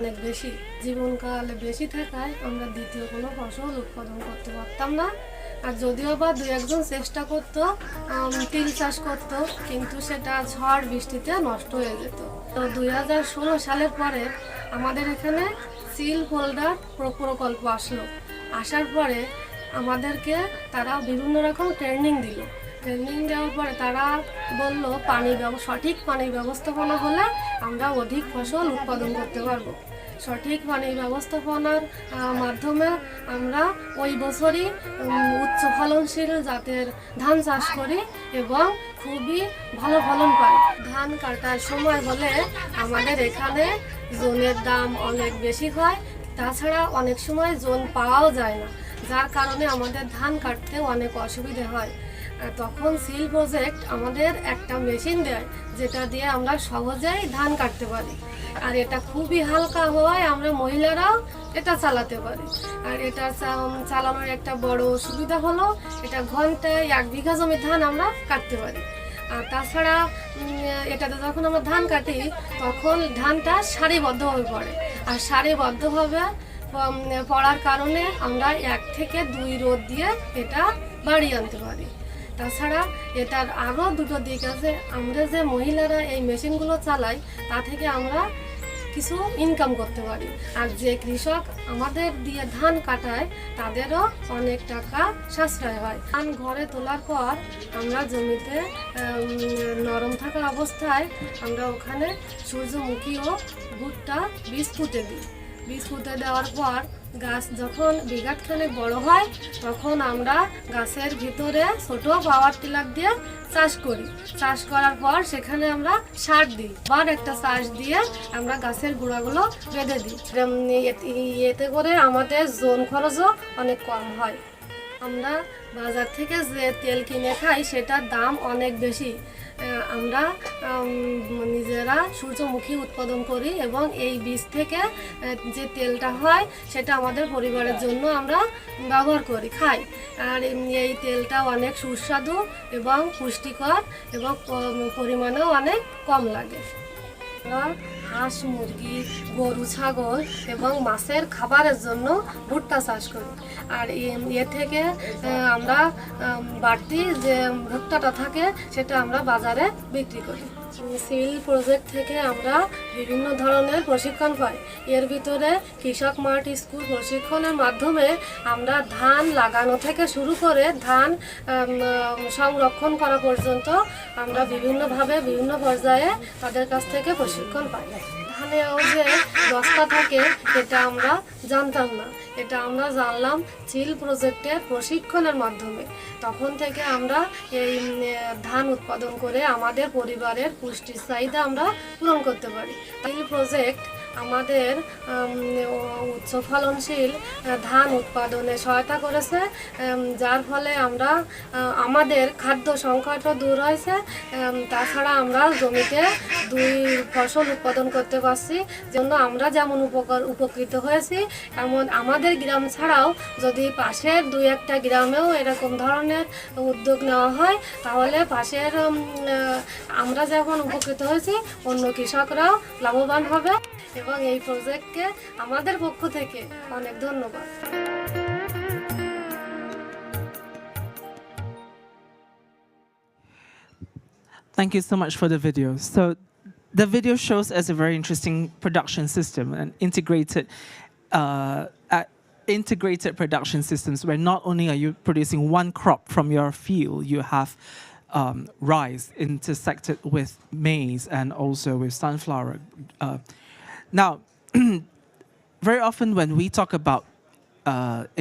অনেক বেশি জীবনকালে বেশি থাকায় আমরা দ্বিতীয় কোনো ফসল উৎপাদন করতে পারতাম না। আর যদিও বা দু একজন চেষ্টা করতো তিল চাষ করতো, কিন্তু সেটা ঝড় বৃষ্টিতে নষ্ট হয়ে যেত। তো 2016 সালের পরে আমাদের এখানে সিল হোল্ডার প্রকল্প আসলো। আসার পরে আমাদেরকে তারা বিভিন্ন রকম ট্রেনিং দিল। ট্রেনিং দেওয়ার পরে তারা বলল সঠিক পানির ব্যবস্থাপনা হলে আমরা অধিক ফসল উৎপাদন করতে পারবো। সঠিক পানির ব্যবস্থাপনার মাধ্যমে আমরা ওই বছরই উচ্চ ফলনশীল জাতের ধান চাষ করি এবং খুবই ভালো ফলন পাই। ধান কাটার সময় হলে আমাদের এখানে জোনের দাম অনেক বেশি হয়, তাছাড়া অনেক সময় জোন পাওয়াও যায় না, যার কারণে আমাদের ধান কাটতে অনেক অসুবিধা হয়। তখন সিল প্রজেক্ট আমাদের একটা মেশিন দেয়, যেটা দিয়ে আমরা সহজেই ধান কাটতে পারি। আর এটা খুবই হালকা হওয়ায় আমরা মহিলারাও এটা চালাতে পারি। আর এটা চালানোর একটা বড় সুবিধা হলো এটা ঘন্টায় 1 বিঘা জমি ধান আমরা কাটতে পারি। আর তাছাড়া এটাতে যখন আমরা ধান কাটি তখন ধানটা সারিবদ্ধভাবে পড়ে, আর সারিবদ্ধভাবে পড়ার কারণে আমরা 1 থেকে 2 রোদ দিয়ে এটা বাড়িয়ে আনতে পারি। তাছাড়া এটার আরও দুটো দিক আছে। আমরা যে মহিলারা এই মেশিনগুলো চালাই তা থেকে আমরা কিছু ইনকাম করতে পারি, আর যে কৃষক আমাদের দিয়ে ধান কাটায় তাদেরও অনেক টাকা সাশ্রয় হয়। ধান ঘরে তোলার পর আমরা জমিতে নরম থাকা অবস্থায় আমরা ওখানে সূর্যমুখী ও ভুট্টা বীজ পুঁতে দিই। বীজ পুঁতে দেওয়ার পর গাছ যখন বিঘাখানে বড় হয় তখন আমরা গাছের ভিতরে ছোট পাওয়ার টিলার দিয়ে চাষ করি। চাষ করার পর সেখানে আমরা সার দিই, আবার একটা চাষ দিয়ে আমরা গাছের গোড়াগুলো বেঁধে দিই। এতে করে আমাদের জোন খরচও অনেক কম হয়। আমরা বাজার থেকে যে তেল কিনে খাই সেটার দাম অনেক বেশি। আমরা নিজেরা সূর্যমুখী উৎপাদন করি এবং এই বীজ থেকে যে তেলটা হয় সেটা আমাদের পরিবারের জন্য আমরা ব্যবহার করি, খাই। আর এই তেলটা অনেক সুস্বাদু এবং পুষ্টিকর এবং পরিমাণেও অনেক কম লাগে। আমরা হাঁস, মুরগি, গরু, ছাগল এবং মাছের খাবারের জন্য ভুট্টা চাষ করি। আর এ থেকে আমরা বাড়তি যে ভুট্টাটা থাকে সেটা আমরা বাজারে বিক্রি করি। সিল প্রজেক্ট থেকে আমরা বিভিন্ন ধরনের প্রশিক্ষণ পাই। এর ভিতরে কৃষক মাঠ স্কুল প্রশিক্ষণের মাধ্যমে আমরা ধান লাগানো থেকে শুরু করে ধান সংরক্ষণ করা পর্যন্ত আমরা বিভিন্নভাবে বিভিন্ন পর্যায়ে তাদের কাছ থেকে প্রশিক্ষণ পাই। ধানেও যে বস্তা থাকে এটা আমরা জানতাম না, এটা আমরা জানলাম সিল প্রজেক্টের প্রশিক্ষণের মাধ্যমে। তখন থেকে আমরা এই ধান উৎপাদন করে আমাদের পরিবারের পুষ্টির চাহিদা আমরা পূরণ করতে পারি। সিল প্রজেক্ট আমাদের উচ্চ ফলনশীল ধান উৎপাদনে সহায়তা করেছে, যার ফলে আমরা আমাদের খাদ্য সংকটও দূর হয়েছে। তাছাড়া আমরা জমিতে 2 ফসল উৎপাদন করতে পারছি, জন্য আমরা যেমন উপকৃত হয়েছি, এমন আমাদের গ্রাম ছাড়াও যদি পাশের 2-1টা গ্রামেও এরকম ধরনের উদ্যোগ নেওয়া হয় তাহলে পাশের আমরা যেমন উপকৃত হয়েছি অন্য কৃষকরাও লাভবান হবে। এবং এই প্রজেক্টকে আমাদের পক্ষ থেকে অনেক ধন্যবাদ। Thank you so much for the video. So the video shows us a very interesting production system, an integrated production systems where not only are you producing one crop from your field, you have rice intersected with maize and also with sunflower. Now, very often when we talk about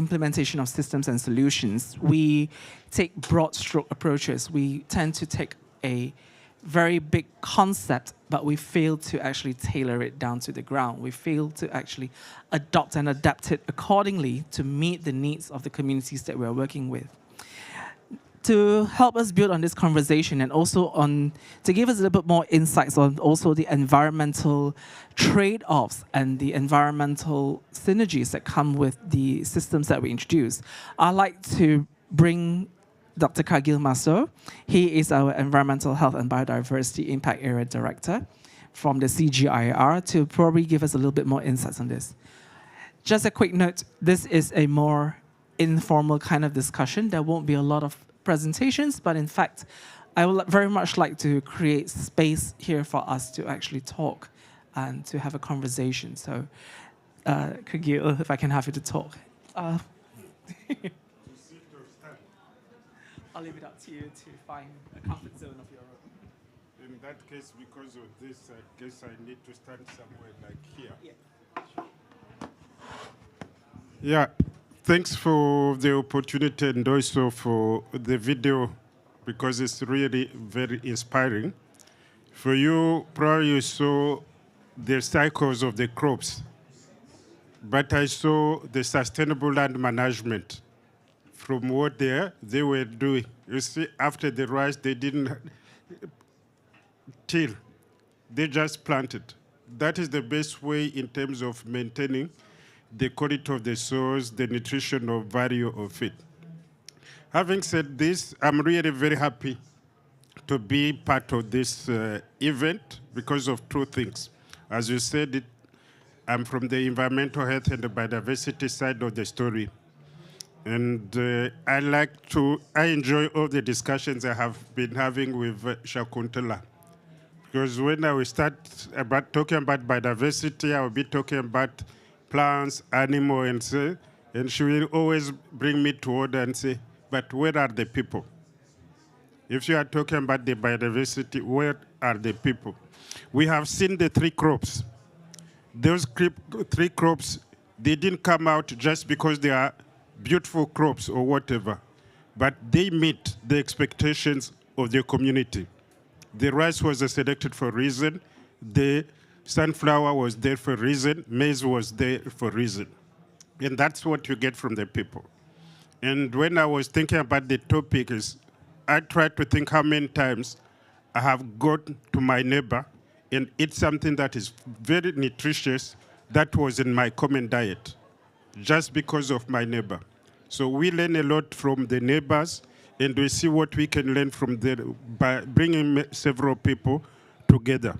implementation of systems and solutions, we take broad stroke approaches. We tend to take a very big concept, but we fail to actually tailor it down to the ground. We fail to actually adopt and adapt it accordingly to meet the needs of the communities that we're working with. To help us build on this conversation and also to give us a little bit more insights on also the environmental trade-offs and the environmental synergies that come with the systems that we introduce, I'd like to bring Dr. Kargil Maso. He is our Environmental Health and Biodiversity Impact Area Director. from the CGIAR to probably give us a little bit more insights on this. Just a quick note, this is a more informal kind of discussion. There won't be a lot of presentations, but in fact, I would very much like to create space here for us to actually talk and to have a conversation. So, Kagil, if I can have you to talk. I'll leave it up to you to find a comfort zone of your own. In that case, because of this, I guess I need to stand somewhere like here. Yeah. Yeah, thanks for the opportunity and also for the video, because it's really very inspiring. For you, probably you saw the cycles of the crops, but I saw the sustainable land management from what they were doing. You see, after the rice, they didn't till, they just planted. That is the best way in terms of maintaining the quality of the soils, the nutritional value of it. Having said this, I'm really very happy to be part of this event because of two things. As you said, I'm from the environmental health and the biodiversity side of the story. And I enjoy all the discussions I have been having with Shakuntala. Because when I will start talking about biodiversity, I will be talking about plants, animals, and she will always bring me to order and say, but where are the people? If you are talking about the biodiversity, where are the people? We have seen the three crops. Those three crops, they didn't come out just because they are beautiful crops or whatever, but they meet the expectations of the community. The rice was selected for a reason. The sunflower was there for a reason. Maize was there for a reason. And that's what you get from the people. And when I was thinking about the topic, I tried to think how many times I have gone to my neighbor and eat something that is very nutritious that was in my common diet, just because of my neighbor. So we learn a lot from the neighbors, and we see what we can learn from them by bringing several people together.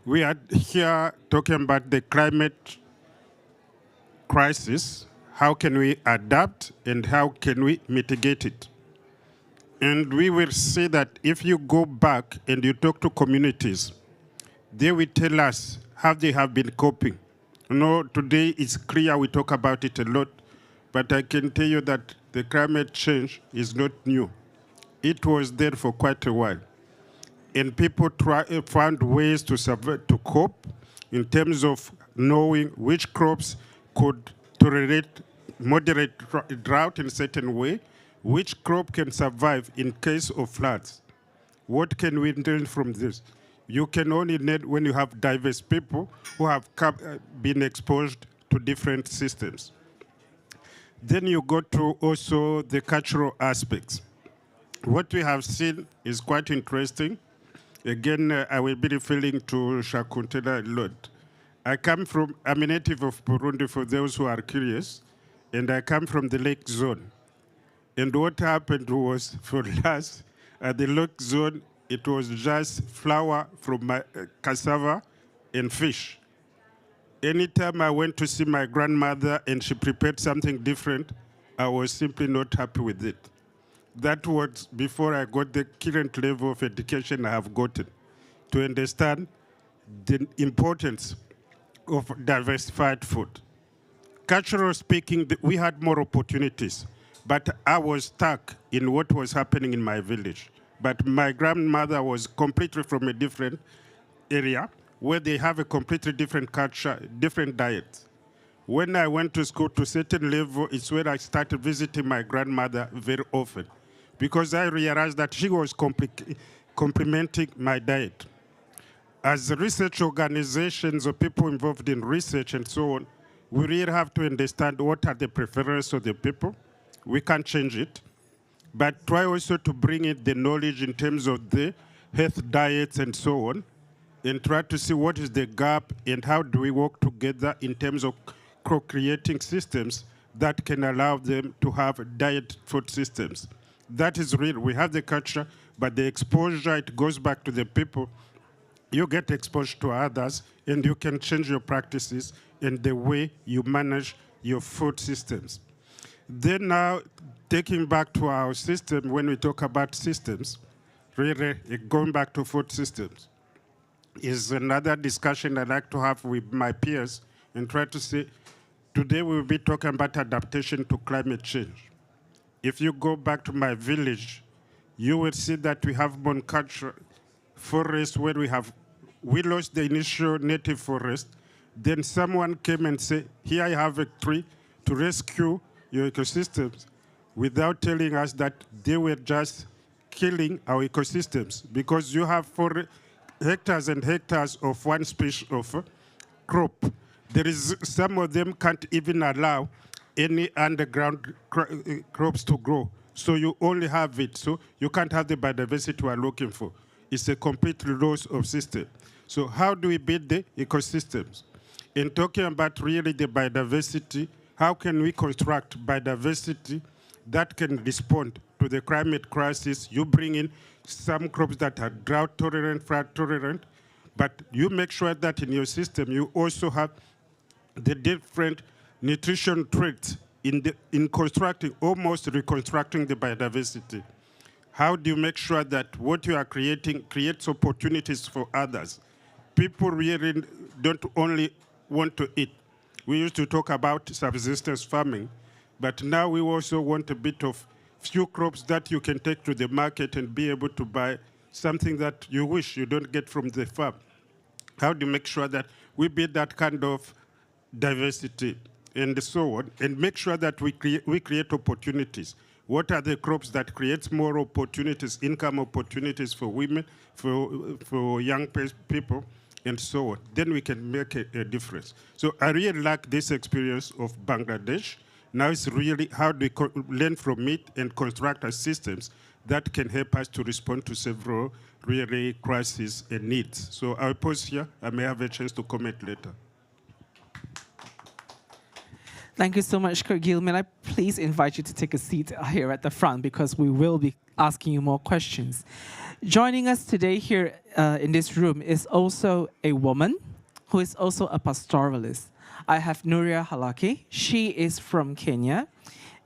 We are here talking about the climate crisis. How can we adapt and how can we mitigate it? And we will see that if you go back and you talk to communities, they will tell us how they have been coping. You know, today it's clear we talk about it a lot, but I can tell you that the climate change is not new. It was there for quite a while. And people found ways to cope in terms of knowing which crops could tolerate moderate drought in a certain way, which crop can survive in case of floods. What can we learn from this? You can only learn when you have diverse people who have been exposed to different systems. Then you go to also the cultural aspects. What we have seen is quite interesting. Again, I will be referring to Shakuntela a lot. I'm a native of Burundi for those who are curious, and I come from the lake zone. And what happened was, for us, at the lake zone, it was just flour from my cassava and fish. Anytime I went to see my grandmother and she prepared something different, I was simply not happy with it. That was before I got the current level of education I have gotten to understand the importance of diversified food. Culturally speaking, we had more opportunities, but I was stuck in what was happening in my village. But my grandmother was completely from a different area where they have a completely different culture, different diets. When I went to school to a certain level, it's where I started visiting my grandmother very often, because I realized that she was complementing my diet. As research organizations or people involved in research and so on, we really have to understand what are the preferences of the people. We can't change it, but try also to bring in the knowledge in terms of the health diets and so on, and try to see what is the gap and how do we work together in terms of co-creating systems that can allow them to have diet food systems. That is real. We have the culture, but the exposure, it goes back to the people. you get exposed to others, and you can change your practices and the way you manage your food systems. Then now, taking back to our system, when we talk about systems, really going back to food systems, is another discussion I like to have with my peers and try to say, today we will be talking about adaptation to climate change. If you go back to my village, you will see that we have monoculture forest where we lost the initial native forest. Then someone came and said, here I have a tree to rescue your ecosystems, without telling us that they were just killing our ecosystems, because you have hectares and hectares of one species of crop. There is some of them can't even allow any underground crops to grow. So you only have it. So you can't have the biodiversity we're looking for. It's a complete loss of system. So how do we build the ecosystems? In talking about really the biodiversity, how can we construct biodiversity that can respond to the climate crisis? You bring in some crops that are drought tolerant, flood tolerant, but you make sure that in your system you also have the different nutrition traits in constructing, almost reconstructing the biodiversity. How do you make sure that what you are creating creates opportunities for others? People really don't only want to eat. We used to talk about subsistence farming, but now we also want a bit of few crops that you can take to the market and be able to buy something that you wish you don't get from the farm. How do you make sure that we build that kind of diversity and so on, and make sure that we create opportunities? What are the crops that creates more opportunities, income opportunities for women, for young people, and so on? Then we can make a difference. So I really like this experience of Bangladesh. Now it's really how do we learn from it and construct our systems that can help us to respond to several really crises and needs. So I'll pause here. I may have a chance to comment later. Thank you so much, Gil. May I please invite you to take a seat here at the front, because we will be asking you more questions. Joining us today here in this room is also a woman who is also a pastoralist. I have Nuria Halake. She is from Kenya,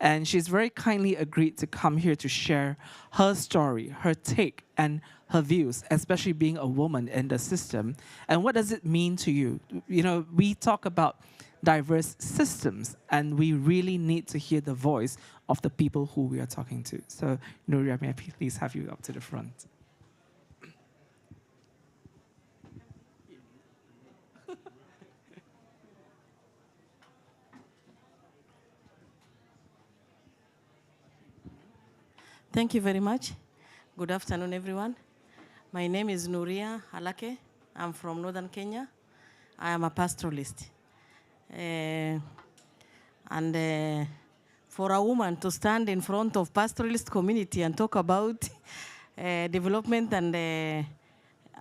and she's very kindly agreed to come here to share her story, her take, and her views, especially being a woman in the system. And what does it mean to you? You know, we talk about diverse systems, and we really need to hear the voice of the people who we are talking to. So, Nuria, may I please have you up to the front? Thank you very much. Good afternoon, everyone. My name is Nuria Halake. I'm from Northern Kenya. I am a pastoralist. For a woman to stand in front of pastoralist community and talk about development and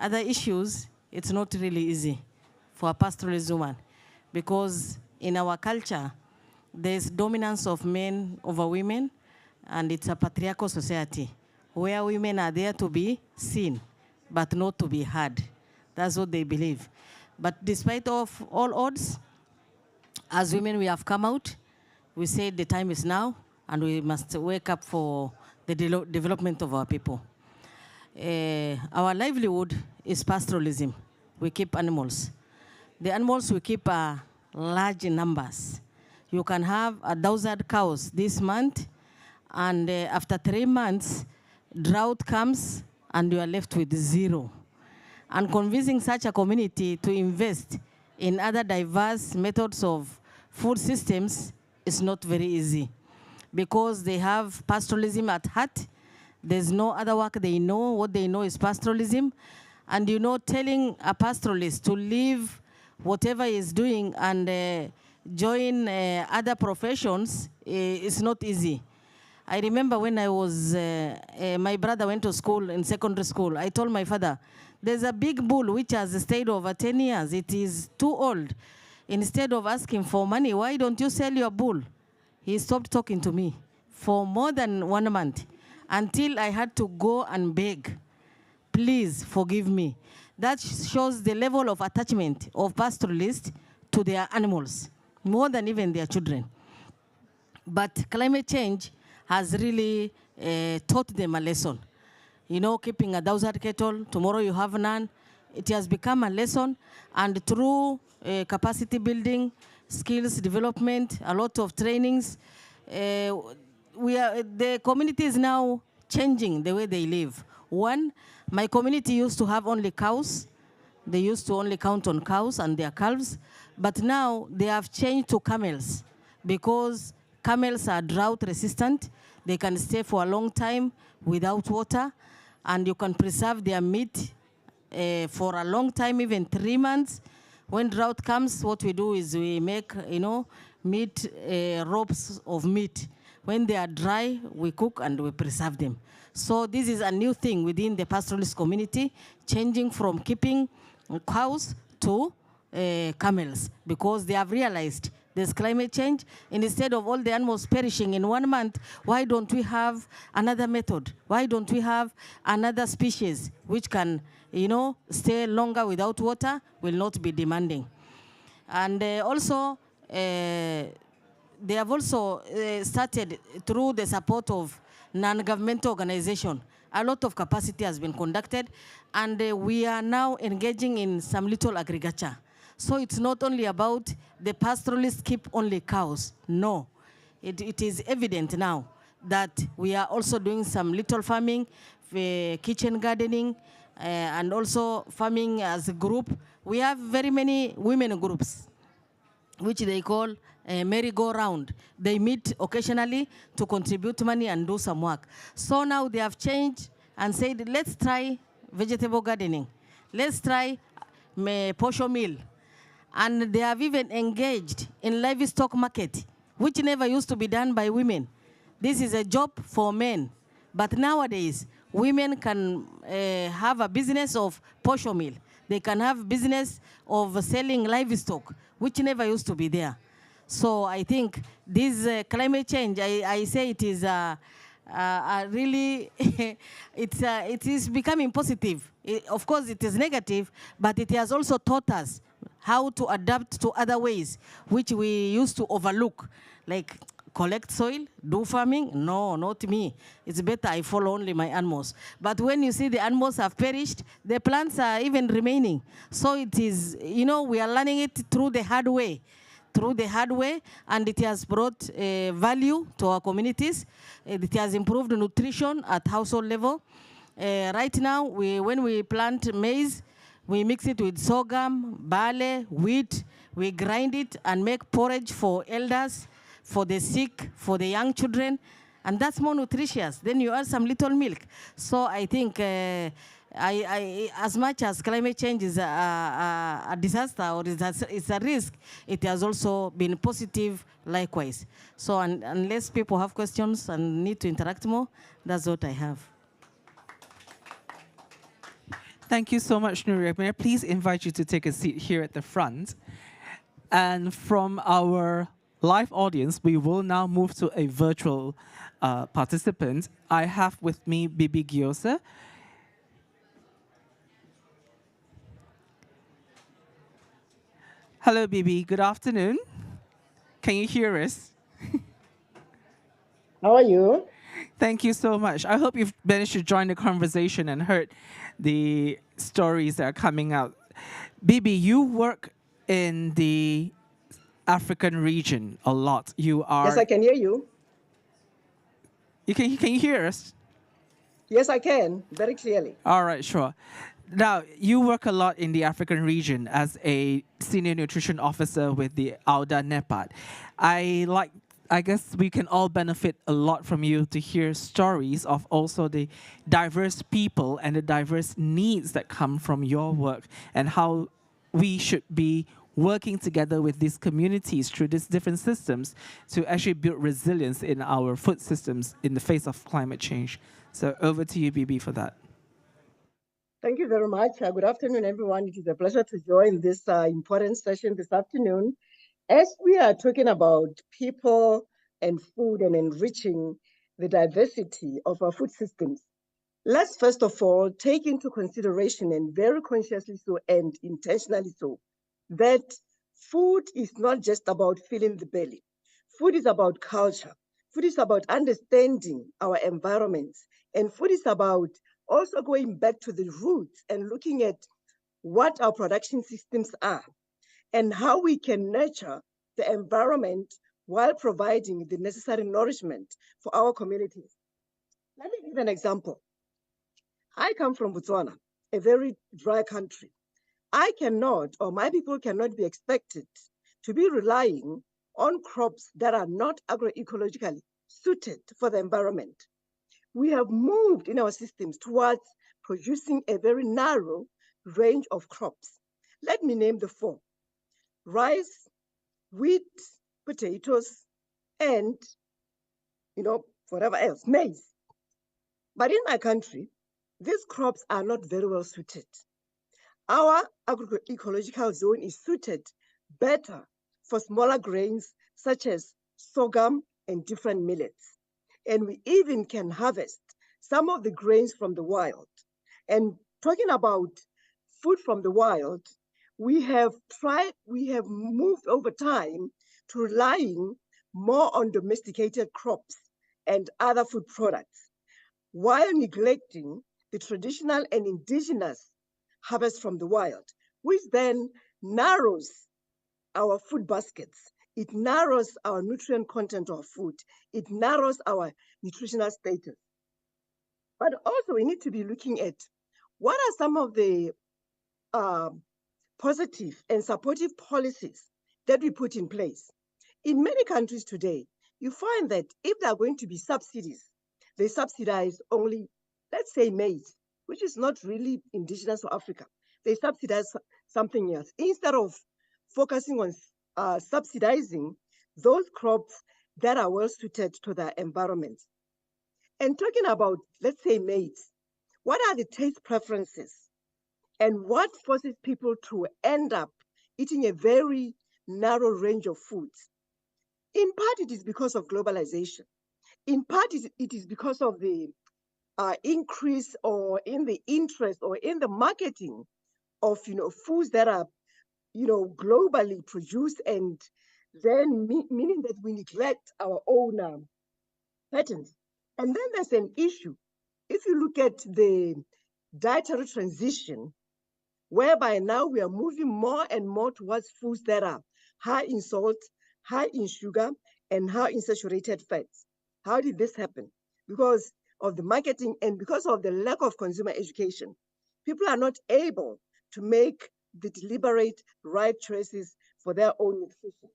other issues, it's not really easy for a pastoralist woman, because in our culture, there's dominance of men over women, and it's a patriarchal society where women are there to be seen, but not to be heard. That's what they believe. But despite of all odds, as women, we have come out. We say the time is now, and we must wake up for the development of our people. Our livelihood is pastoralism. We keep animals. The animals we keep are large in numbers. You can have 1,000 cows this month, and after 3 months, drought comes, and you are left with zero. And convincing such a community to invest in other diverse methods of food systems is not very easy, because they have pastoralism at heart. There's no other work they know. What they know is pastoralism. And you know, telling a pastoralist to leave whatever he's doing and join other professions is not easy. I remember when I was, my brother went to school, in secondary school. I told my father, there's a big bull which has stayed over 10 years. It is too old. Instead of asking for money, why don't you sell your bull? He stopped talking to me for more than 1 month, until I had to go and beg please forgive me. That shows the level of attachment of pastoralists to their animals, more than even their children. But climate change has really taught them a lesson. You know, keeping 1,000 cattle, tomorrow you have none. It has become a lesson, and through capacity building, skills development, a lot of trainings, the community is now changing the way they live. One, my community used to have only cows. They used to only count on cows and their calves, but now they have changed to camels because camels are drought resistant. They can stay for a long time without water, and you can preserve their meat for a long time, even 3 months. When drought comes, what we do is we make, meat, ropes of meat. When they are dry, we cook and we preserve them. So this is a new thing within the pastoralist community, changing from keeping cows to camels, because they have realized there's climate change, and instead of all the animals perishing in 1 month, why don't we have another method? Why don't we have another species which can, stay longer without water, will not be demanding? And also, they have also started through the support of non-governmental organization. A lot of capacity has been conducted, and we are now engaging in some little agriculture. So it's not only about the pastoralists keep only cows. No, it is evident now that we are also doing some little farming, kitchen gardening, and also farming as a group. We have very many women groups, which they call merry-go-round. They meet occasionally to contribute money and do some work. So now they have changed and said, let's try vegetable gardening. Let's try posho meal. And they have even engaged in livestock market, which never used to be done by women. This is a job for men. But nowadays, women can have a business of posho meal. They can have business of selling livestock, which never used to be there. So I think this climate change, I say it is really, it is becoming positive. Of course, it is negative, but it has also taught us how to adapt to other ways, which we used to overlook, like collect soil, do farming. No, not me. It's better I follow only my animals. But when you see the animals have perished, the plants are even remaining. So it is, we are learning it through the hard way. And it has brought value to our communities. It has improved nutrition at household level. Right now, when we plant maize, we mix it with sorghum, barley, wheat. We grind it and make porridge for elders, for the sick, for the young children, and that's more nutritious. Then you add some little milk. So I think as much as climate change is a disaster or it's a risk, it has also been positive likewise. So unless people have questions and need to interact more, that's what I have. Thank you so much, Nuria. May I please invite you to take a seat here at the front? And from our live audience, we will now move to a virtual participant. I have with me Bibi Giose. Hello, Bibi. Good afternoon. Can you hear us? How are you? Thank you so much. I hope you've managed to join the conversation and heard the stories that are coming out. Bibi, you work in the African region a lot. You are. Yes, I can hear you. Can you hear us? Yes, I can, very clearly. All right, sure. Now, you work a lot in the African region as a senior nutrition officer with the AUDA NEPAD. I guess we can all benefit a lot from you to hear stories of also the diverse people and the diverse needs that come from your work, and how we should be working together with these communities through these different systems to actually build resilience in our food systems in the face of climate change. So over to you, Bibi, for that. Thank you very much. Good afternoon, everyone. It is a pleasure to join this important session this afternoon. As we are talking about people and food and enriching the diversity of our food systems, Let's first of all take into consideration, and very consciously so and intentionally so, that food is not just about filling the belly. Food is about culture. Food is about understanding our environments. And food is about also going back to the roots and looking at what our production systems are and how we can nurture the environment while providing the necessary nourishment for our communities. Let me give an example. I come from Botswana, a very dry country. I cannot, or my people cannot be expected to be relying on crops that are not agroecologically suited for the environment. We have moved in our systems towards producing a very narrow range of crops. Let me name the four: rice, wheat, potatoes, and whatever else, maize. But in my country, these crops are not very well suited. Our agroecological zone is suited better for smaller grains such as sorghum and different millets. And we even can harvest some of the grains from the wild. And talking about food from the wild, we have moved over time to relying more on domesticated crops and other food products, while neglecting the traditional and indigenous harvest from the wild, which then narrows our food baskets. It narrows our nutrient content of food. It narrows our nutritional status. But also we need to be looking at what are some of the positive and supportive policies that we put in place. In many countries today, you find that if there are going to be subsidies, they subsidize only, let's say, maize, which is not really indigenous to Africa. They subsidize something else instead of focusing on subsidizing those crops that are well suited to their environment. And talking about, let's say, maize, what are the taste preferences and what forces people to end up eating a very narrow range of foods? In part, it is because of globalization. In part, it is because of the increase or in the interest or in the marketing of foods that are globally produced, and then meaning that we neglect our own patterns. And then there's an issue. If you look at the dietary transition, whereby now we are moving more and more towards foods that are high in salt, high in sugar, and high in saturated fats. How did this happen? Because of the marketing and because of the lack of consumer education. People are not able to make the deliberate right choices for their own nutrition.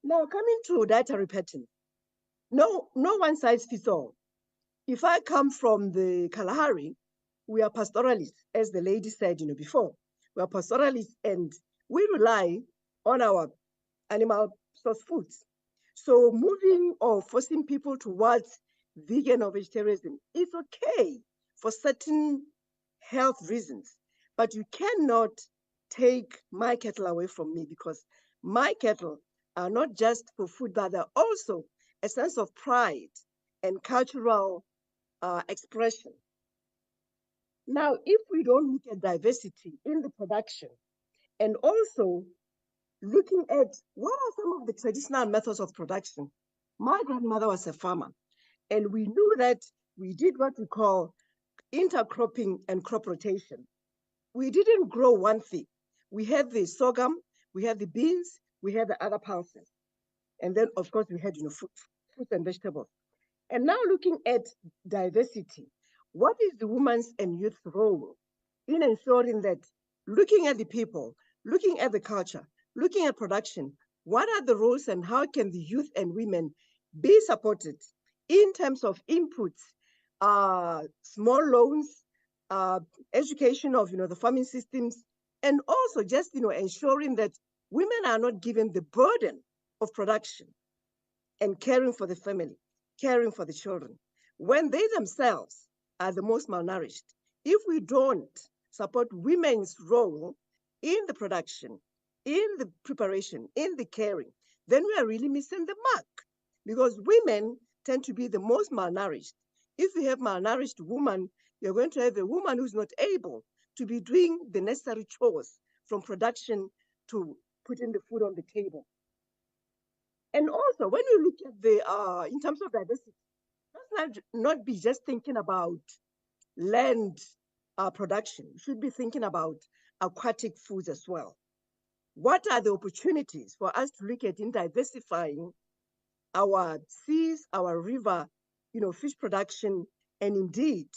Now, coming to dietary pattern, no one size fits all. If I come from the Kalahari, we are pastoralists, as the lady said before. We are pastoralists and we rely on our animal source foods. So moving or forcing people towards vegan or vegetarianism is okay for certain health reasons, but you cannot take my cattle away from me, because my cattle are not just for food, but they're also a sense of pride and cultural expression. Now, if we don't look at diversity in the production and also looking at what are some of the traditional methods of production. My grandmother was a farmer, and we knew that we did what we call intercropping and crop rotation. We didn't grow one thing. We had the sorghum, we had the beans, we had the other pulses. And then, of course, we had fruits and vegetables. And now looking at diversity, what is the woman's and youth's role in ensuring that, looking at the people, looking at the culture, looking at production, what are the roles and how can the youth and women be supported in terms of inputs, small loans, education of the farming systems, and also just ensuring that women are not given the burden of production and caring for the family, caring for the children, when they themselves are the most malnourished. If we don't support women's role in the production, in the preparation, in the caring, then we are really missing the mark, because women tend to be the most malnourished If you have malnourished woman, you're going to have a woman who's not able to be doing the necessary chores from production to putting the food on the table. And also, when you look at the, in terms of diversity, let's not be just thinking about land production. You should be thinking about aquatic foods as well. What are the opportunities for us to look at in diversifying our seas, our river, fish production, and indeed,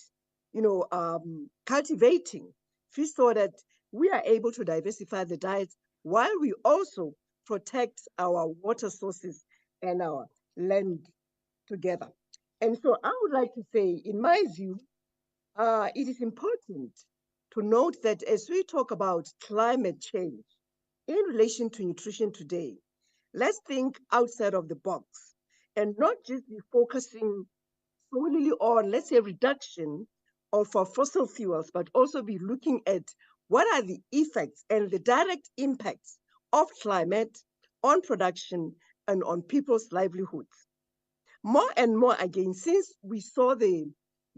cultivating fish so that we are able to diversify the diet while we also protect our water sources and our land together. And so I would like to say, in my view, it is important to note that as we talk about climate change in relation to nutrition today, let's think outside of the box and not just be focusing solely on, let's say, reduction of our fossil fuels, but also be looking at what are the effects and the direct impacts of climate on production and on people's livelihoods. More and more again, since we saw the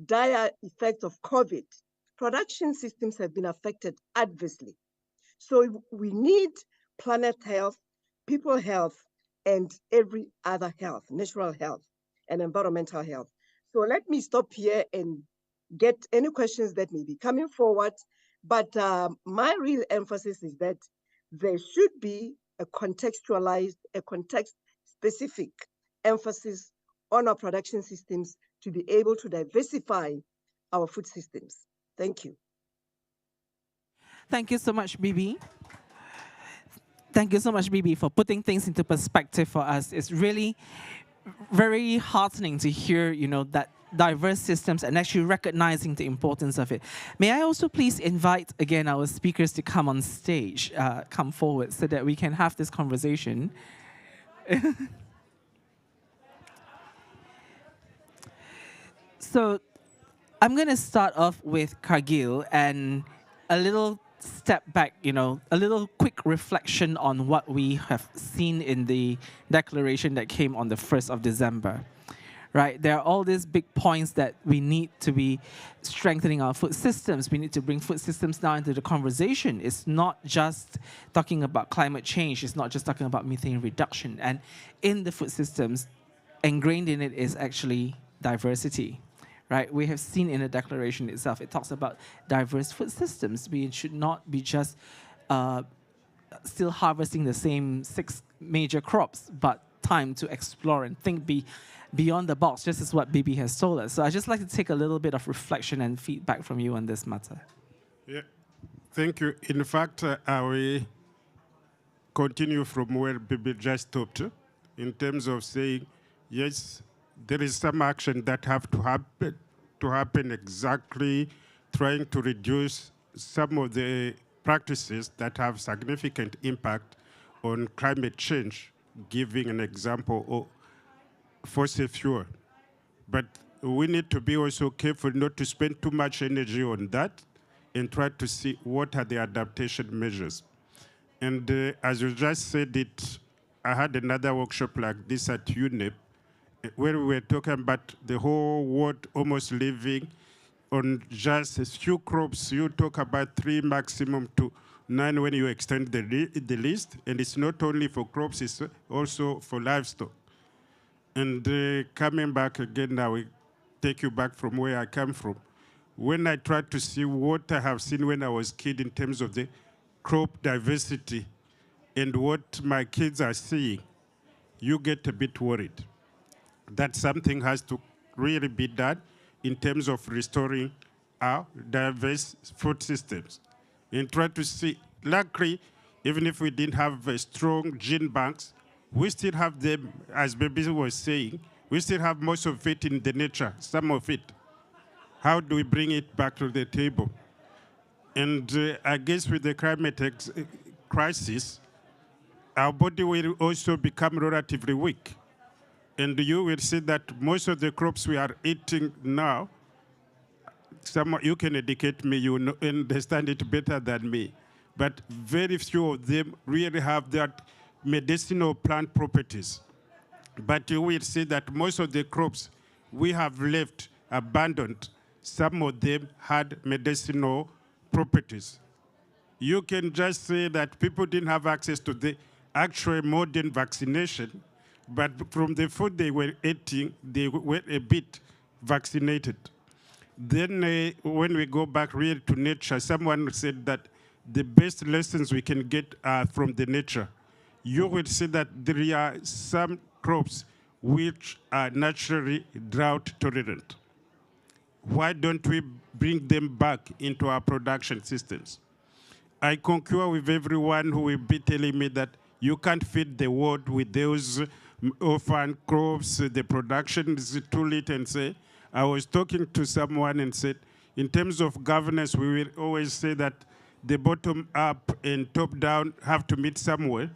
dire effects of COVID, production systems have been affected adversely. So we need planet health, people health, and every other health, natural health and environmental health. So let me stop here and get any questions that may be coming forward. But my real emphasis is that there should be a contextualized, a context-specific emphasis on our production systems to be able to diversify our food systems. Thank you. Thank you so much, Bibi. Thank you so much, Bibi, for putting things into perspective for us. It's really very heartening to hear, that diverse systems and actually recognizing the importance of it. May I also please invite again our speakers to come on stage, come forward so that we can have this conversation. So I'm going to start off with Cargill and a little step back, a little quick reflection on what we have seen in the declaration that came on the 1st of December. Right? There are all these big points that we need to be strengthening our food systems. We need to bring food systems now into the conversation. It's not just talking about climate change. It's not just talking about methane reduction. And in the food systems, ingrained in it is actually diversity. Right? We have seen in the declaration itself, it talks about diverse food systems. We should not be just still harvesting the same 6 major crops, but time to explore and think beyond the box, just as what Bibi has told us. So I'd just like to take a little bit of reflection and feedback from you on this matter. Yeah, thank you. In fact, I will continue from where Bibi just stopped in terms of saying, yes, there is some action that have to happen exactly trying to reduce some of the practices that have significant impact on climate change, giving an example of fossil fuel. But we need to be also careful not to spend too much energy on that and try to see what are the adaptation measures. And as you just said it, I had another workshop like this at UNEP, where we were talking about the whole world almost living on just a few crops. You talk about 3 maximum to 9 when you extend the list, and it's not only for crops, it's also for livestock. And coming back again, I will take you back from where I come from. When I try to see what I have seen when I was a kid in terms of the crop diversity and what my kids are seeing, you get a bit worried that something has to really be done in terms of restoring our diverse food systems. And try to see, luckily, even if we didn't have strong gene banks, we still have them, as Baby was saying, we still have most of it in the nature, some of it. How do we bring it back to the table? And I guess with the climate crisis, our body will also become relatively weak. And you will see that most of the crops we are eating now, you can educate me, you understand it better than me, but very few of them really have that medicinal plant properties. But you will see that most of the crops we have left abandoned, some of them had medicinal properties. You can just say that people didn't have access to the actual modern vaccination, but from the food they were eating, they were a bit vaccinated. Then when we go back really to nature, someone said that the best lessons we can get are from the nature. You will see that there are some crops which are naturally drought tolerant. Why don't we bring them back into our production systems? I concur with everyone who will be telling me that you can't feed the world with those orphan crops, the production is too late, and say, I was talking to someone and said, in terms of governance, we will always say that the bottom up and top down have to meet somewhere.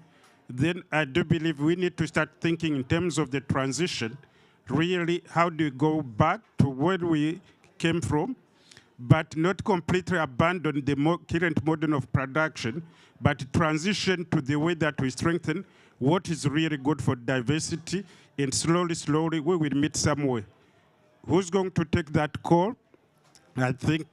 Then I do believe we need to start thinking in terms of the transition, really, how do we go back to where we came from, but not completely abandon the current model of production, but transition to the way that we strengthen what is really good for diversity, and slowly, slowly, we will meet somewhere. Who's going to take that call? I think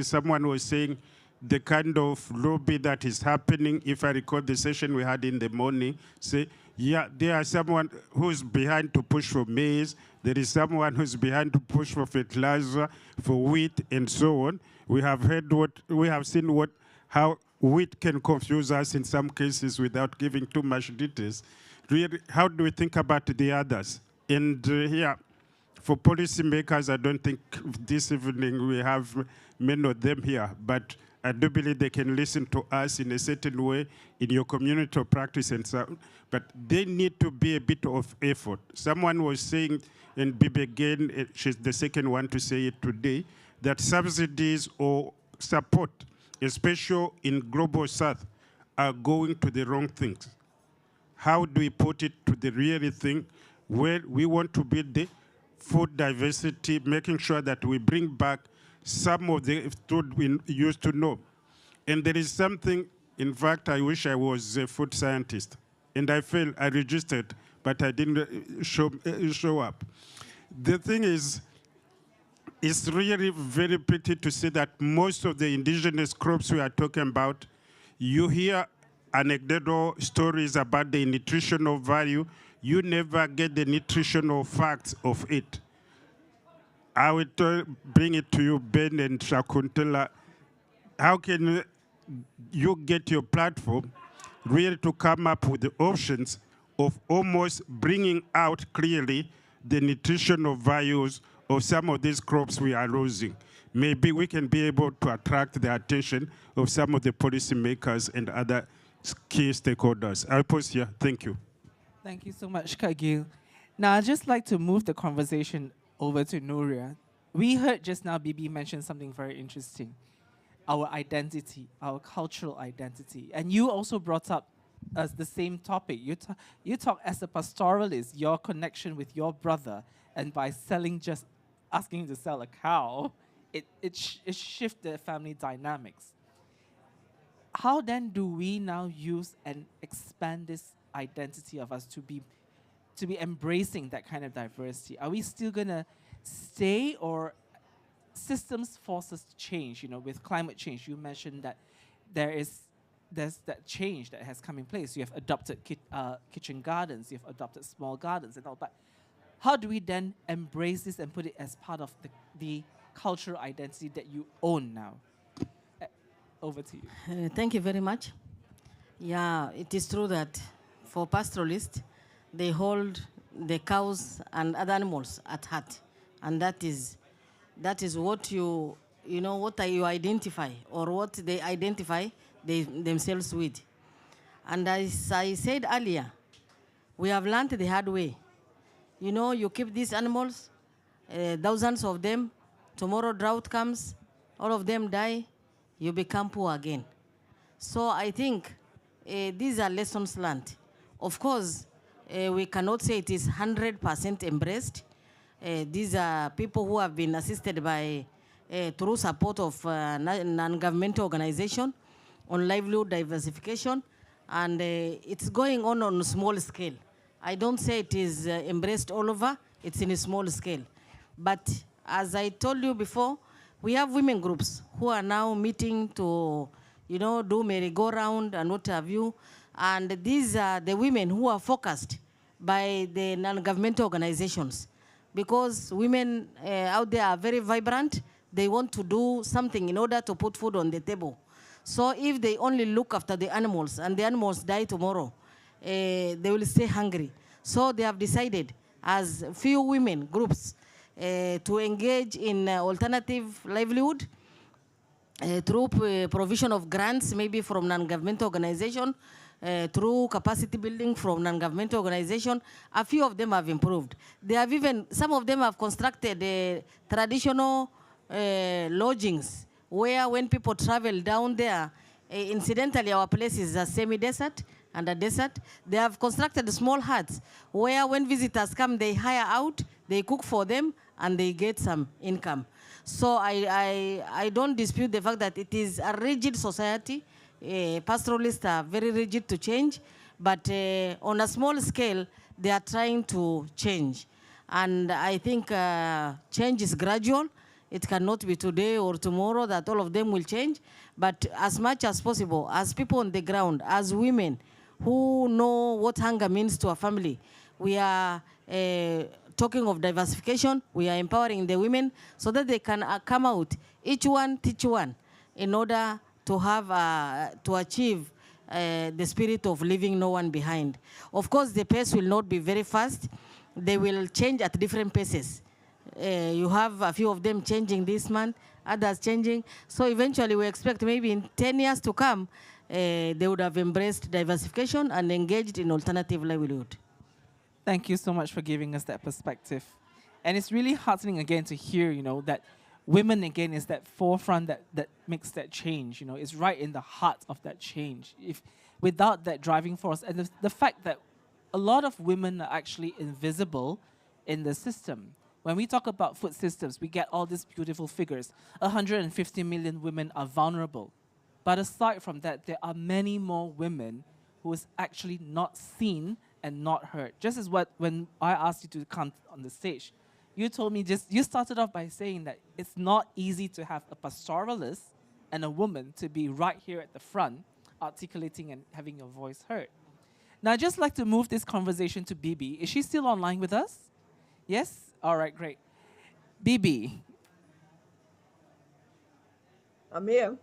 someone was saying the kind of lobby that is happening, if I recall the session we had in the morning, say, yeah, there are someone who's behind to push for maize, there is someone who's behind to push for fertilizer, for wheat, and so on. We have heard how wheat can confuse us in some cases without giving too much details. Really, how do we think about the others? And here, for policymakers, I don't think this evening we have many of them here, but I do believe they can listen to us in a certain way in your community of practice and so on. But they need to be a bit of effort. Someone was saying, and Bibi again, she's the second one to say it today, that subsidies or support, especially in global south, are going to the wrong things. How do we put it to the real thing where we want to build the food diversity, making sure that we bring back some of the food we used to know. And there is something, in fact, I wish I was a food scientist. And I failed, I registered, but I didn't show up. The thing is, it's really very pity to see that most of the indigenous crops we are talking about, you hear anecdotal stories about the nutritional value, you never get the nutritional facts of it. I will bring it to you, Ben and Shakuntala. How can you get your platform really to come up with the options of almost bringing out clearly the nutritional values of some of these crops we are losing? Maybe we can be able to attract the attention of some of the policymakers and other key stakeholders. I'll pause here. Thank you. Thank you so much, Kagil. Now, I'd just like to move the conversation over to Nuria. We heard just now Bibi mention something very interesting, our identity, our cultural identity. And you also brought up as the same topic. You talk as a pastoralist, your connection with your brother, and by just asking him to sell a cow, it shifts the family dynamics. How then do we now use and expand this identity of us to be embracing that kind of diversity? Are we still gonna stay, or systems force us to change? You know, with climate change, you mentioned that there's that change that has come in place. You have adopted kitchen gardens, you have adopted small gardens and all, but how do we then embrace this and put it as part of the cultural identity that you own now? Over to you. Thank you very much. Yeah, it is true that for pastoralists, they hold the cows and other animals at heart. And that is what you identify, or what they identify themselves with. And as I said earlier, we have learned the hard way. You know, you keep these animals, thousands of them, tomorrow drought comes, all of them die, you become poor again. So I think these are lessons learned. Of course, we cannot say it is 100% embraced. These are people who have been assisted by, through support of non-governmental organization on livelihood diversification, and it's going on a small scale. I don't say it is embraced all over, it's in a small scale. But As I told you before, we have women groups who are now meeting to, do merry-go-round and what have you. And these are the women who are focused by the non-governmental organizations, because women out there are very vibrant. They want to do something in order to put food on the table. So if they only look after the animals and the animals die tomorrow, they will stay hungry. So they have decided, as few women groups, to engage in alternative livelihood through provision of grants, maybe from non-governmental organization, through capacity building from non-governmental organization. A few of them have improved. They have even, some of them have constructed traditional lodgings, where when people travel down there, incidentally, our place is a semi-desert and a desert. They have constructed small huts where when visitors come, they hire out, they cook for them, and they get some income. So I don't dispute the fact that it is a rigid society. Pastoralists are very rigid to change, but on a small scale, they are trying to change. And I think change is gradual. It cannot be today or tomorrow that all of them will change. But as much as possible, as people on the ground, as women who know what hunger means to a family, we are talking of diversification. We are empowering the women so that they can come out, each one teach one, in order to have to achieve the spirit of leaving no one behind. Of course, the pace will not be very fast. They will change at different paces. You have a few of them changing this month, others changing. So eventually we expect maybe in 10 years to come, they would have embraced diversification and engaged in alternative livelihood. Thank you so much for giving us that perspective. And it's really heartening again to hear, that women again is that forefront that makes that change. It's right in the heart of that change. If without that driving force, and the fact that a lot of women are actually invisible in the system. When we talk about food systems, we get all these beautiful figures. 150 million women are vulnerable. But aside from that, there are many more women who is actually not seen and not heard. Just as when I asked you to come on the stage, you told me you started off by saying that it's not easy to have a pastoralist and a woman to be right here at the front, articulating and having your voice heard. Now, I'd just like to move this conversation to Bibi. Is she still online with us? Yes? All right, great. Bibi, I'm here.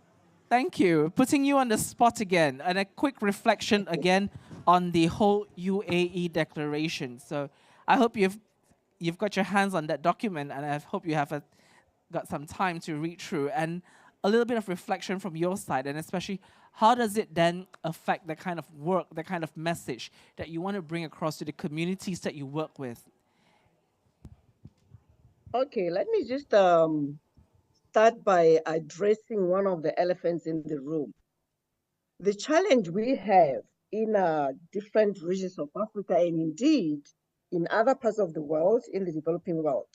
thank you. Putting you on the spot again, and a quick reflection again on the whole UAE declaration. So I hope you've got your hands on that document, and I hope you have got some time to read through, and a little bit of reflection from your side, and especially how does it then affect the kind of work, the kind of message that you want to bring across to the communities that you work with? Okay, let me just start by addressing one of the elephants in the room. The challenge we have in different regions of Africa, and indeed in other parts of the world, in the developing world,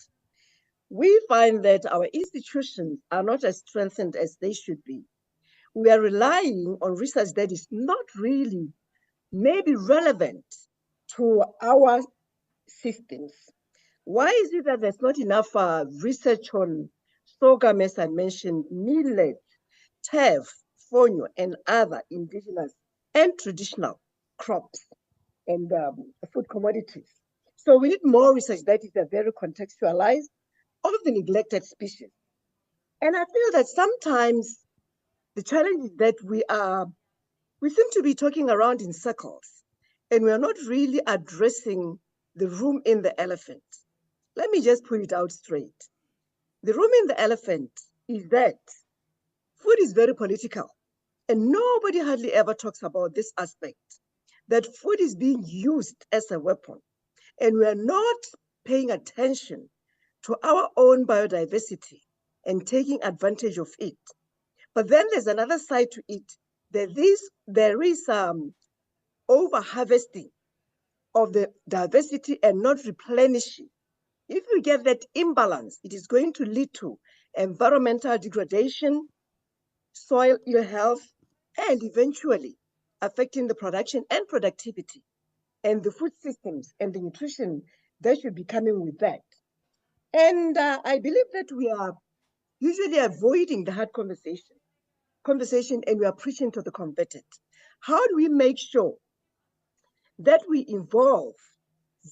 we find that our institutions are not as strengthened as they should be. We are relying on research that is not really maybe relevant to our systems. Why is it that there's not enough research on sorghum, as I mentioned, millet, teff, fonio, and other indigenous and traditional crops and food commodities? So we need more research that is very contextualized of the neglected species. And I feel that sometimes the challenge is that we seem to be talking around in circles, and we are not really addressing the room in the elephant. Let me just put it out straight. The room in the elephant is that food is very political, and nobody hardly ever talks about this aspect, that food is being used as a weapon, and we are not paying attention to our own biodiversity and taking advantage of it. But then there's another side to it. There is over harvesting of the diversity and not replenishing. If we get that imbalance, it is going to lead to environmental degradation, soil ill health, and eventually affecting the production and productivity and the food systems and the nutrition that should be coming with that. And I believe that we are usually avoiding the hard conversation, and we are preaching to the converted. How do we make sure that we involve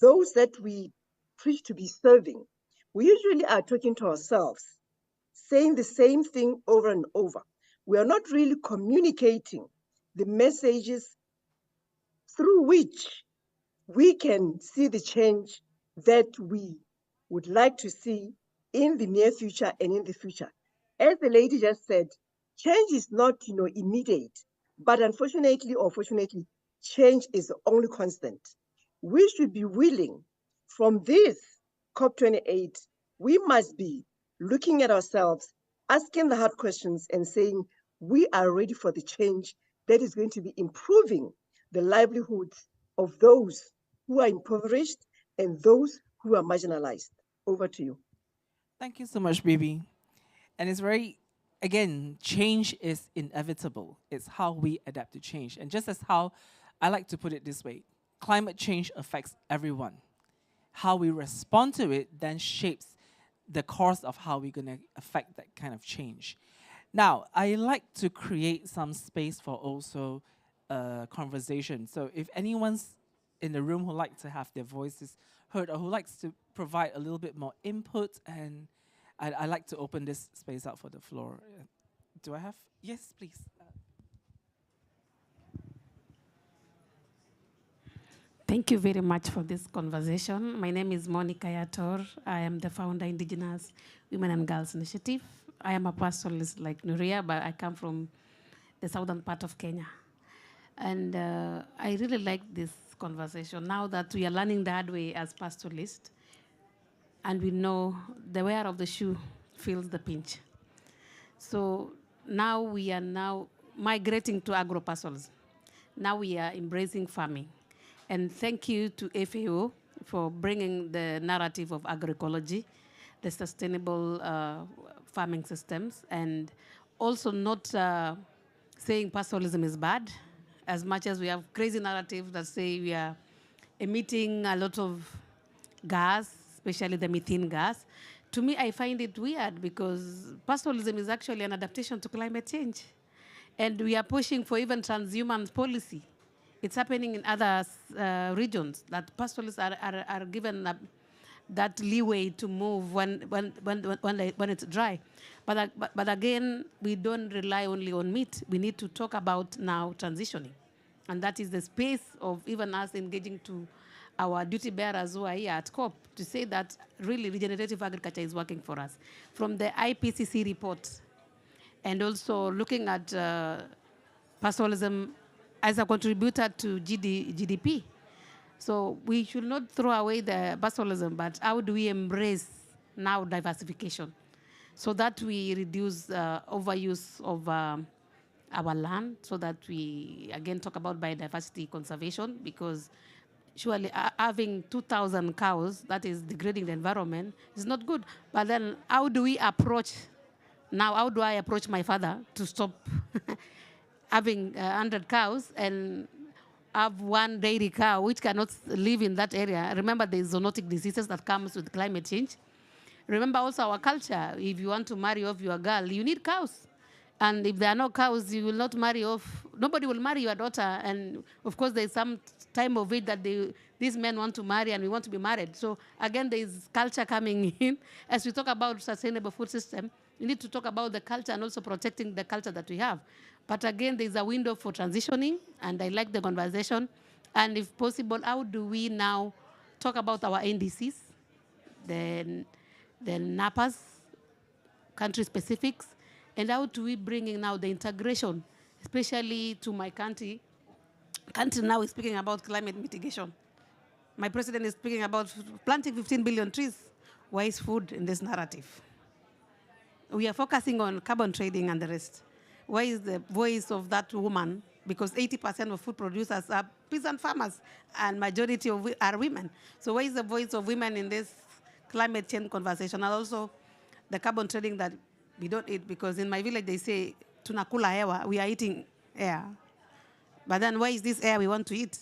those that we preach to be serving? We usually are talking to ourselves, saying the same thing over and over. We are not really communicating the messages through which we can see the change that we would like to see in the near future and in the future. As the lady just said, change is not, immediate, but unfortunately or fortunately, change is the only constant. We should be willing from this COP28, we must be looking at ourselves, asking the hard questions and saying, we are ready for the change that is going to be improving the livelihoods of those who are impoverished and those who are marginalized. Over to you. Thank you so much, baby. And it's very, again, change is inevitable. It's how we adapt to change. And just as how I like to put it this way, climate change affects everyone. How we respond to it then shapes the course of how we're going to affect that kind of change. Now, I like to create some space for also conversation. So if anyone's in the room who like to have their voices heard or who likes to provide a little bit more input, and I like to open this space out for the floor. Do I have? Yes, please. Thank you very much for this conversation. My name is Monica Yator. I am the founder Indigenous Women and Girls Initiative. I am a pastoralist like Nuria, but I come from the southern part of Kenya. And I really like this conversation now that we are learning the hard way as pastoralists, and we know the wearer of the shoe feels the pinch. So now we are now migrating to agro-pastoralism. Now we are embracing farming. And thank you to FAO for bringing the narrative of agroecology, the sustainable farming systems, and also not saying pastoralism is bad, as much as we have crazy narratives that say we are emitting a lot of gas, especially the methane gas. To me, I find it weird because pastoralism is actually an adaptation to climate change. And we are pushing for even transhuman policy. It's happening in other regions that pastoralists are given that leeway to move when it's dry. But again, we don't rely only on meat. We need to talk about now transitioning. And that is the space of even us engaging to our duty bearers who are here at COP to say that really regenerative agriculture is working for us. From the IPCC report, and also looking at pastoralism as a contributor to GDP. So we should not throw away the pastoralism, but how do we embrace now diversification so that we reduce overuse of our land, so that we, again, talk about biodiversity conservation, because surely having 2,000 cows that is degrading the environment is not good. But then how do we approach, now how do I approach my father to stop having 100 cows and have one dairy cow which cannot live in that area? Remember, there's zoonotic diseases that comes with climate change. Remember also our culture. If you want to marry off your girl, you need cows. And if there are no cows, you will not marry off. Nobody will marry your daughter. And of course, there's some time of it that these men want to marry and we want to be married. So again, there's culture coming in. As we talk about sustainable food system, we need to talk about the culture and also protecting the culture that we have. But again, there's a window for transitioning, and I like the conversation. And if possible, how do we now talk about our NDCs, the NAPAs, country specifics, and how do we bring in now the integration, especially to my country. Country now is speaking about climate mitigation. My president is speaking about planting 15 billion trees. Where is food in this narrative? We are focusing on carbon trading and the rest. Where is the voice of that woman? Because 80% of food producers are peasant farmers, and majority of are women. So where is the voice of women in this climate change conversation? And also the carbon trading that we don't eat, because in my village they say, tunakula hewa, we are eating air. But then where is this air we want to eat?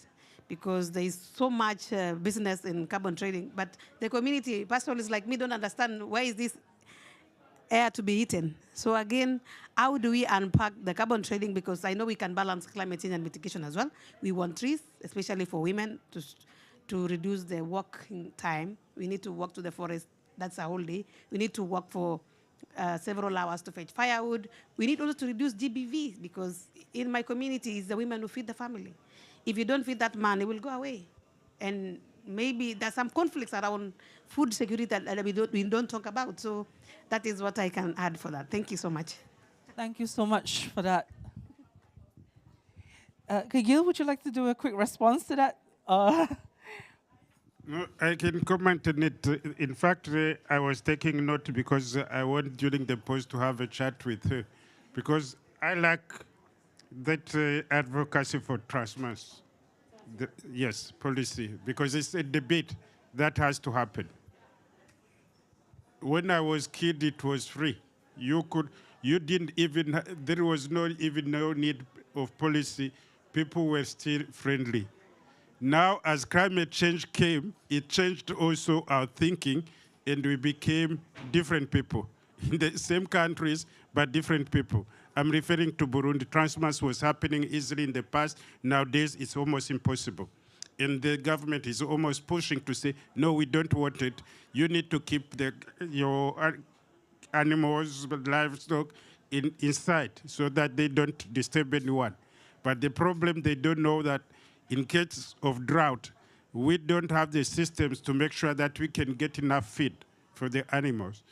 because there is so much business in carbon trading. But the community, pastoralists like me, don't understand why is this air to be eaten. So again, how do we unpack the carbon trading? Because I know we can balance climate change and mitigation as well. We want trees, especially for women, to reduce their working time. We need to walk to the forest. That's a whole day. We need to walk for several hours to fetch firewood. We need also to reduce GBV, because in my community, it's the women who feed the family. If you don't feed that man, it will go away. And maybe there's some conflicts around food security that we don't talk about. So that is what I can add for that. Thank you so much. Thank you so much for that. Gil, would you like to do a quick response to that? No, I can comment on it. In fact, I was taking note because I want during the post to have a chat with her, because I like that advocacy for transparency. Yes, policy, because it's a debate that has to happen. When I was kid, it was free. You didn't even, there was no need of policy. People were still friendly. Now, as climate change came, it changed also our thinking, and we became different people in the same countries, but different people. I'm referring to Burundi. Transparency was happening easily in the past. Nowadays, it's almost impossible. And the government is almost pushing to say, no, we don't want it. You need to keep your animals, livestock inside so that they don't disturb anyone. But the problem, they don't know that in case of drought, we don't have the systems to make sure that we can get enough feed for the animals.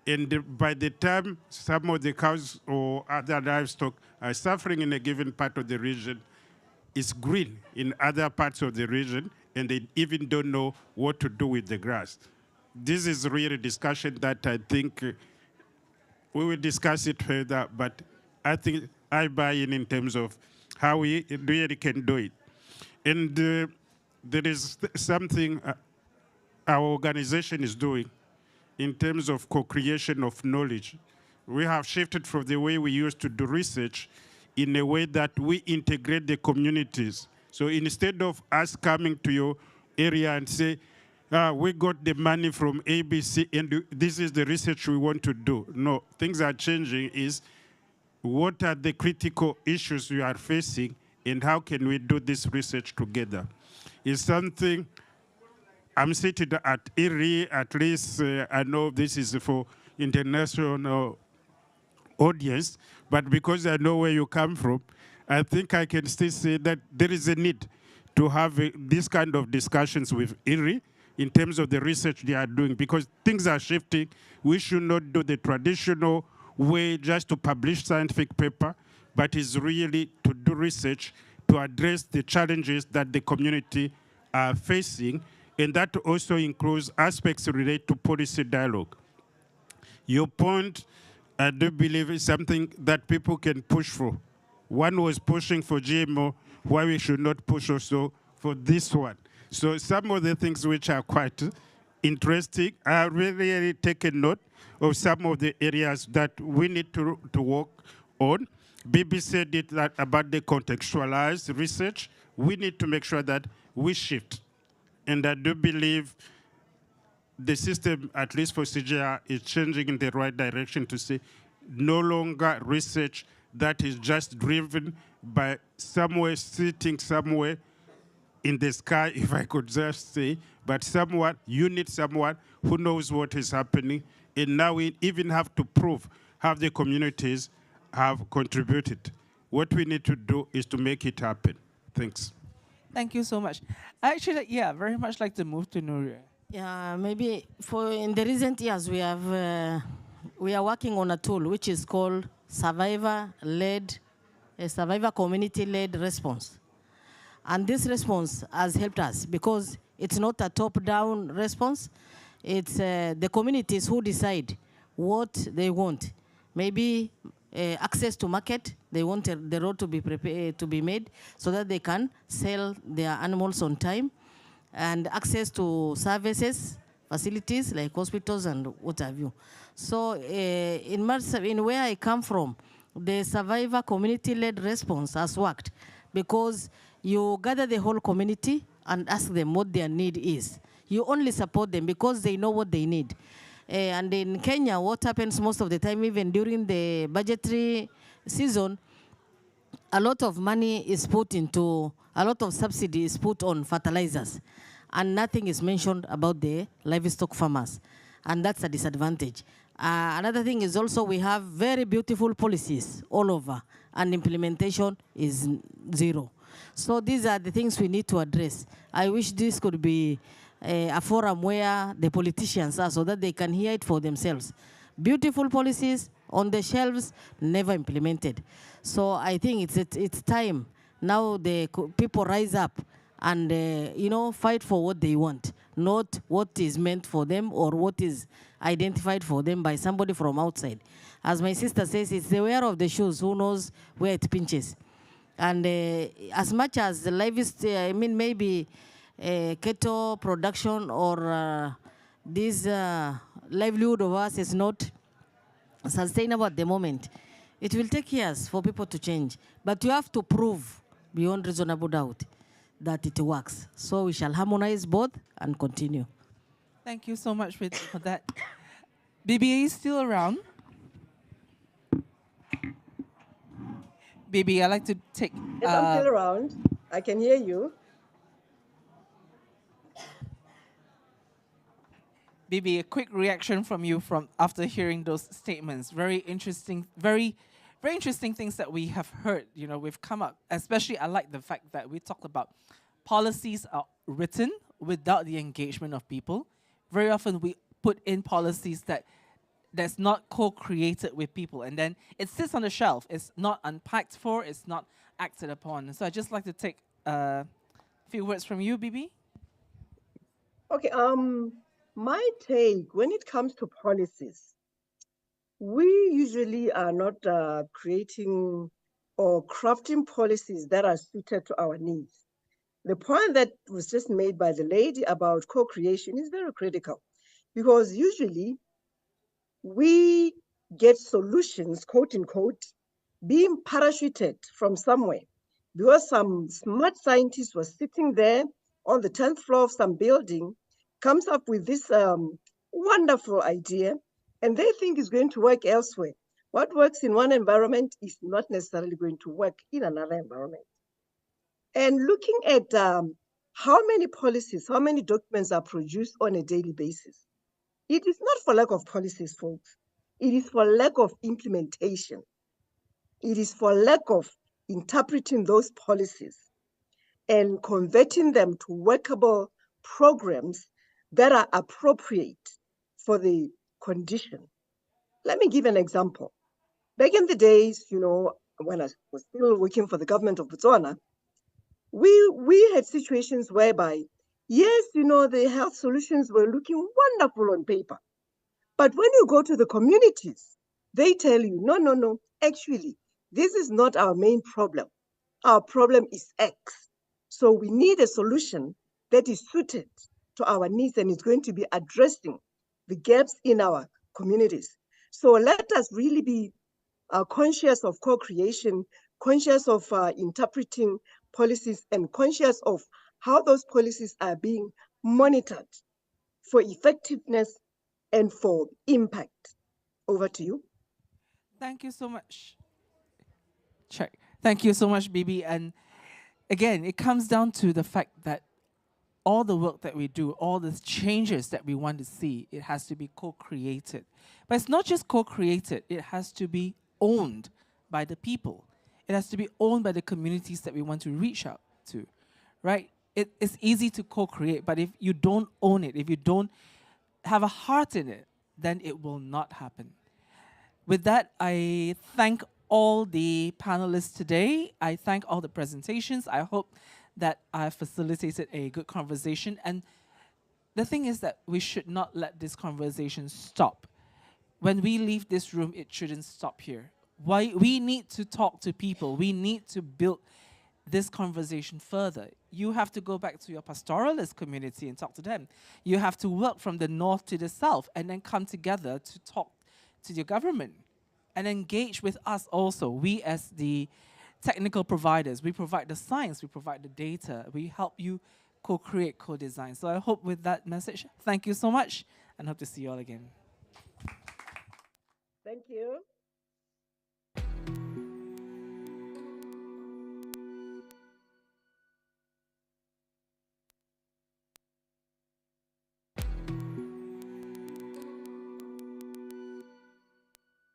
And by the time some of the cows or other livestock are suffering in a given part of the region, it's green in other parts of the region, and they even don't know what to do with the grass. This is really a discussion that I think we will discuss it further, but I think I buy in terms of how we really can do it. And there is something our organization is doing in terms of co-creation of knowledge. We have shifted from the way we used to do research in a way that we integrate the communities. So instead of us coming to your area and say, we got the money from ABC and this is the research we want to do. No, things are changing. Is what are the critical issues we are facing and how can we do this research together? It's something I'm sitting at IRI, at least I know this is for international audience, but because I know where you come from, I think I can still say that there is a need to have this kind of discussions with IRI in terms of the research they are doing, because things are shifting. We should not do the traditional way just to publish scientific paper, but it's really to do research to address the challenges that the community are facing, and that also includes aspects related to policy dialogue. Your point, I do believe, is something that people can push for. One was pushing for GMO, why we should not push also for this one. So some of the things which are quite interesting, I have really taken note of some of the areas that we need to work on. Bibi said it that about the contextualized research. We need to make sure that we shift. And I do believe the system, at least for CGR, is changing in the right direction to say no longer research that is just driven by somewhere sitting somewhere in the sky, if I could just say, but someone, you need someone who knows what is happening. And now we even have to prove how the communities have contributed. What we need to do is to make it happen. Thanks. Thank you so much. Actually, yeah, very much like to move to Nuria. Yeah, maybe in the recent years we are working on a tool which is called survivor community-led response. And this response has helped us because it's not a top-down response. It's the communities who decide what they want. Maybe access to market. They want the road to be prepared, to be made so that they can sell their animals on time, and access to services, facilities like hospitals and what have you. So in where I come from, the survivor community-led response has worked because You gather the whole community and ask them what their need is. You only support them because they know what they need. And in Kenya, what happens most of the time, even during the budgetary season, a lot of money is put into, a lot of subsidy is put on fertilizers, and nothing is mentioned about the livestock farmers, and that's a disadvantage. Another thing is also we have very beautiful policies all over, and implementation is zero. So these are the things we need to address. I wish this could be a forum where the politicians are so that they can hear it for themselves. Beautiful policies on the shelves, never implemented. So I think it's time now the people rise up and fight for what they want, not what is meant for them or what is identified for them by somebody from outside. As my sister says, it's the wearer of the shoes who knows where it pinches. And as much as the livestock, maybe cattle production or this livelihood of us is not sustainable at the moment, it will take years for people to change. But you have to prove beyond reasonable doubt that it works. So we shall harmonize both and continue. Thank you so much for that. Bibi, are still around? Bibi, I'd like to take... Yes, I'm still around. I can hear you. Bibi, a quick reaction from you from after hearing those statements. Very interesting, very interesting things that we have heard. We've come up, especially I like the fact that we talked about policies are written without the engagement of people. Very often we put in policies that's not co-created with people, and then it sits on the shelf. It's not unpacked for, it's not acted upon. So I'd just like to take a few words from you, Bibi. Okay, my take, when it comes to policies, we usually are not creating or crafting policies that are suited to our needs. The point that was just made by the lady about co-creation is very critical, because usually we get solutions, quote unquote, being parachuted from somewhere, because some smart scientist was sitting there on the 10th floor of some building, comes up with this wonderful idea, and they think it's going to work elsewhere. What works in one environment is not necessarily going to work in another environment. And looking at how many policies, how many documents are produced on a daily basis, it is not for lack of policies, folks. It is for lack of implementation. It is for lack of interpreting those policies and converting them to workable programs that are appropriate for the condition. Let me give an example. Back in the days, when I was still working for the government of Botswana, we had situations whereby, yes, the health solutions were looking wonderful on paper. But when you go to the communities, they tell you, no, actually, this is not our main problem. Our problem is X. So we need a solution that is suited to our needs and is going to be addressing the gaps in our communities. So let us really be conscious of co-creation, conscious of interpreting policies, and conscious of how those policies are being monitored for effectiveness and for impact. Over to you. Thank you so much. Check. Thank you so much, Bibi. And again, it comes down to the fact that all the work that we do, all the changes that we want to see, it has to be co-created. But it's not just co-created, it has to be owned by the people. It has to be owned by the communities that we want to reach out to, right? It's easy to co-create, but if you don't own it, if you don't have a heart in it, then it will not happen. With that, I thank all the panelists today. I thank all the presentations. I hope that I facilitated a good conversation. And the thing is that we should not let this conversation stop. When we leave this room, it shouldn't stop here. We need to talk to people. We need to build this conversation further. You have to go back to your pastoralist community and talk to them. You have to work from the north to the south and then come together to talk to your government and engage with us also, we as the technical providers. We provide the science, we provide the data, we help you co-create, co-design. So I hope with that message, thank you so much, and hope to see you all again. Thank you.